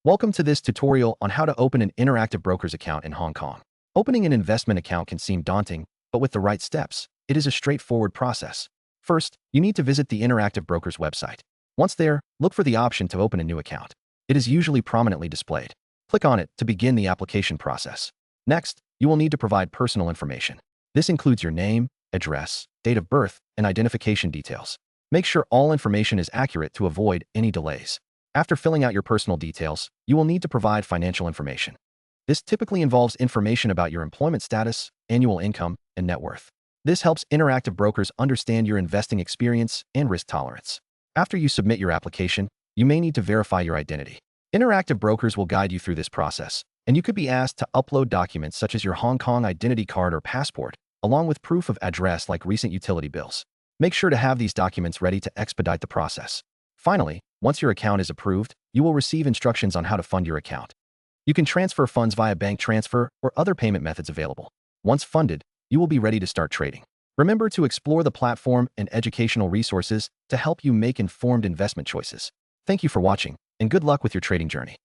Welcome to this tutorial on how to open an Interactive Brokers account in Hong Kong. Opening an investment account can seem daunting, but with the right steps, it is a straightforward process. First, you need to visit the Interactive Brokers website. Once there, look for the option to open a new account. It is usually prominently displayed. Click on it to begin the application process. Next, you will need to provide personal information. This includes your name, address, date of birth, and identification details. Make sure all information is accurate to avoid any delays. After filling out your personal details, you will need to provide financial information. This typically involves information about your employment status, annual income, and net worth. This helps Interactive Brokers understand your investing experience and risk tolerance. After you submit your application, you may need to verify your identity. Interactive Brokers will guide you through this process, and you could be asked to upload documents such as your Hong Kong identity card or passport, along with proof of address like recent utility bills. Make sure to have these documents ready to expedite the process. Finally, once your account is approved, you will receive instructions on how to fund your account. You can transfer funds via bank transfer or other payment methods available. Once funded, you will be ready to start trading. Remember to explore the platform and educational resources to help you make informed investment choices. Thank you for watching, and good luck with your trading journey.